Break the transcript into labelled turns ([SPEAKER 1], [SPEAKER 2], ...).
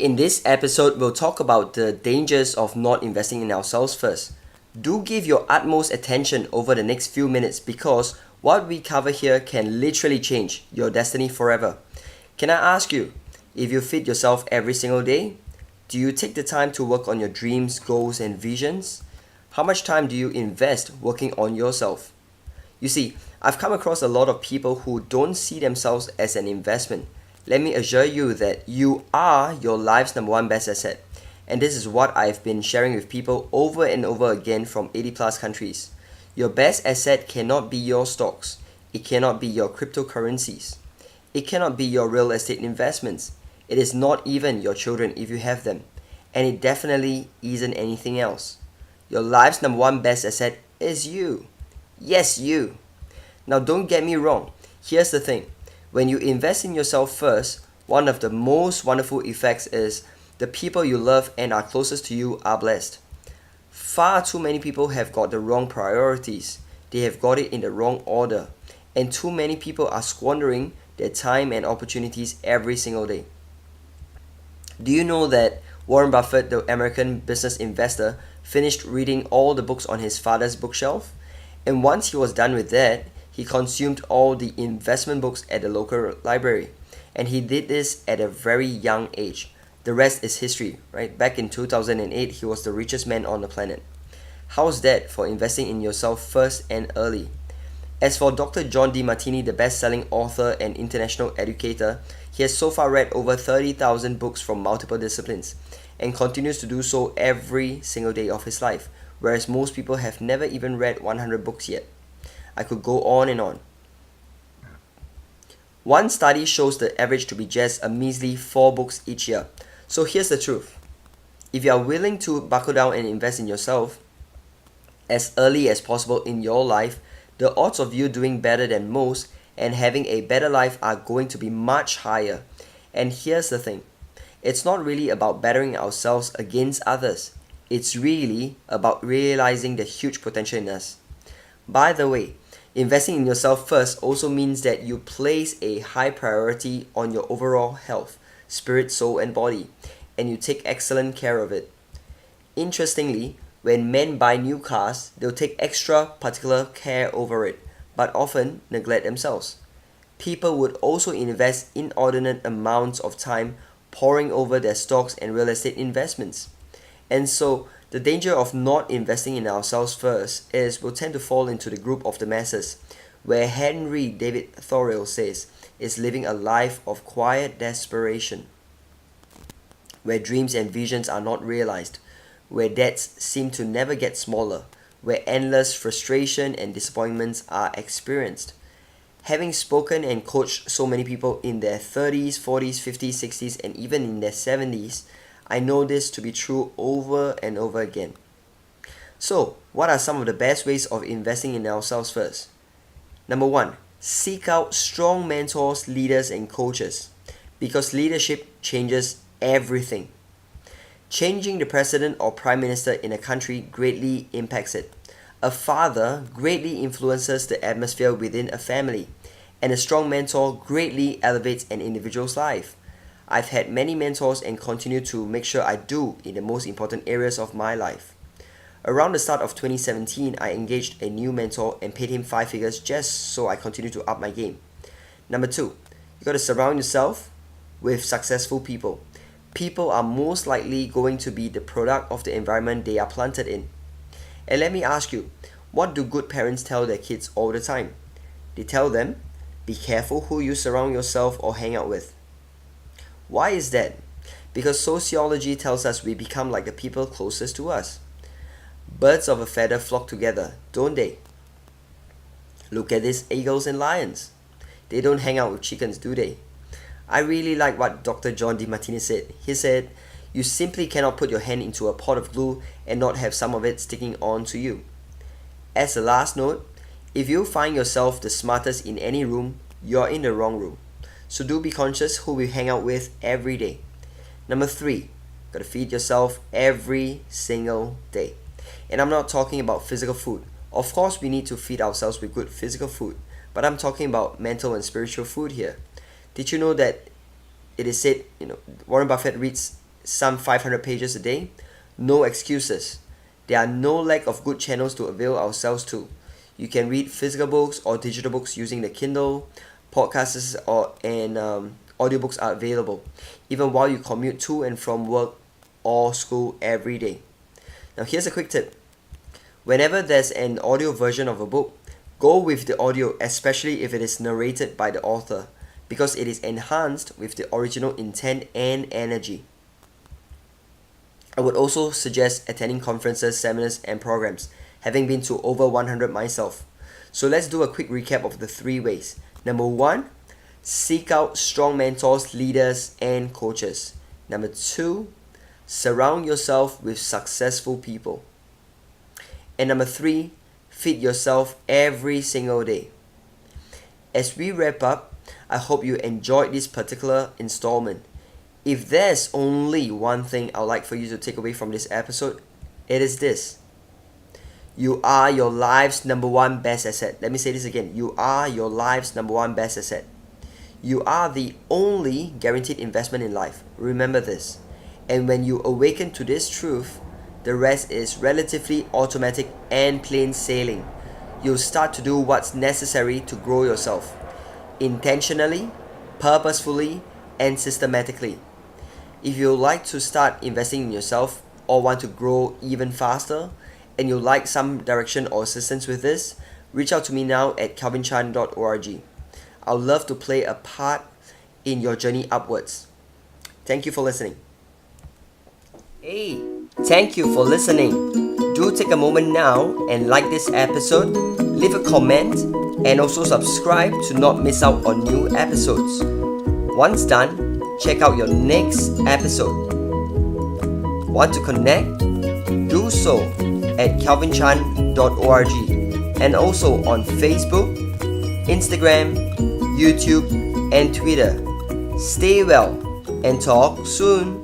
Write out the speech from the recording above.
[SPEAKER 1] in this episode, we'll talk about the dangers of not investing in ourselves first. Do give your utmost attention over the next few minutes because what we cover here can literally change your destiny forever. Can I ask you, if you feed yourself every single day, do you take the time to work on your dreams, goals, and visions? How much time do you invest working on yourself? You see, I've come across a lot of people who don't see themselves as an investment. Let me assure you that you are your life's number one best asset. And this is what I've been sharing with people over and over again from 80 plus countries. Your best asset cannot be your stocks. It cannot be your cryptocurrencies. It cannot be your real estate investments. It is not even your children if you have them. And it definitely isn't anything else. Your life's number one best asset is you. Yes, you. Now don't get me wrong. Here's the thing. When you invest in yourself first, one of the most wonderful effects is the people you love and are closest to you are blessed. Far too many people have got the wrong priorities. They have got it in the wrong order. And too many people are squandering their time and opportunities every single day. Do you know that Warren Buffett, the American business investor, finished reading all the books on his father's bookshelf? And once he was done with that, he consumed all the investment books at the local library. And he did this at a very young age. The rest is history, right? Back in 2008, he was the richest man on the planet. How's that for investing in yourself first and early? As for Dr. John DeMartini, the best-selling author and international educator, he has so far read over 30,000 books from multiple disciplines and continues to do so every single day of his life, whereas most people have never even read 100 books yet. I could go on and on. One study shows the average to be just a measly 4 books each year. So here's the truth. If you are willing to buckle down and invest in yourself as early as possible in your life, the odds of you doing better than most and having a better life are going to be much higher. And here's the thing. It's not really about bettering ourselves against others. It's really about realizing the huge potential in us. By the way, investing in yourself first also means that you place a high priority on your overall health, spirit, soul, and body, and you take excellent care of it. Interestingly, when men buy new cars, they'll take extra particular care over it, but often neglect themselves. People would also invest inordinate amounts of time poring over their stocks and real estate investments. And so, the danger of not investing in ourselves first is we'll tend to fall into the group of the masses, where Henry David Thoreau says is living a life of quiet desperation, where dreams and visions are not realized, where debts seem to never get smaller, where endless frustration and disappointments are experienced. Having spoken and coached so many people in their 30s, 40s, 50s, 60s, and even in their 70s, I know this to be true over and over again. So, what are some of the best ways of investing in ourselves first? Number 1, seek out strong mentors, leaders, and coaches, because leadership changes everything. Changing the president or prime minister in a country greatly impacts it. A father greatly influences the atmosphere within a family, and a strong mentor greatly elevates an individual's life. I've had many mentors and continue to make sure I do in the most important areas of my life. Around the start of 2017, I engaged a new mentor and paid him 5 figures just so I continue to up my game. Number 2, you got to surround yourself with successful people. People are most likely going to be the product of the environment they are planted in. And let me ask you, what do good parents tell their kids all the time? They tell them, be careful who you surround yourself or hang out with. Why is that? Because sociology tells us we become like the people closest to us. Birds of a feather flock together, don't they? Look at these eagles and lions. They don't hang out with chickens, do they? I really like what Dr. John DeMartini said. He said, you simply cannot put your hand into a pot of glue and not have some of it sticking on to you. As a last note, if you find yourself the smartest in any room, you're in the wrong room. So do be conscious who we hang out with every day. Number 3, gotta feed yourself every single day. And I'm not talking about physical food. Of course, we need to feed ourselves with good physical food, but I'm talking about mental and spiritual food here. Did you know that it is said, Warren Buffett some 500 pages a day, no excuses. There are no lack of good channels to avail ourselves to. You can read physical books or digital books using the Kindle, podcasts and audiobooks are available, even while you commute to and from work or school every day. Now here's a quick tip. Whenever there's an audio version of a book, go with the audio, especially if it is narrated by the author, because it is enhanced with the original intent and energy. I would also suggest attending conferences, seminars, and programs, having been to over 100 myself. So let's do a quick recap of the 3 ways. Number 1, seek out strong mentors, leaders, and coaches. Number 2, surround yourself with successful people. And number 3, feed yourself every single day. As we wrap up, I hope you enjoyed this particular installment. If there's only one thing I'd like for you to take away from this episode, it is this. You are your life's number one best asset. Let me say this again. You are your life's number one best asset. You are the only guaranteed investment in life. Remember this. And when you awaken to this truth, the rest is relatively automatic and plain sailing. You'll start to do what's necessary to grow yourself. Intentionally, purposefully, and systematically. If you'd like to start investing in yourself or want to grow even faster, and you'd like some direction or assistance with this, reach out to me now at calvinchan.org. I'd love to play a part in your journey upwards. Thank you for listening. Hey, thank you for listening. Do take a moment now and like this episode, leave a comment, and also subscribe to not miss out on new episodes. Once done, check out your next episode. Want to connect? Do so at calvinchan.org and also on Facebook, Instagram, YouTube, and Twitter. Stay well and talk soon.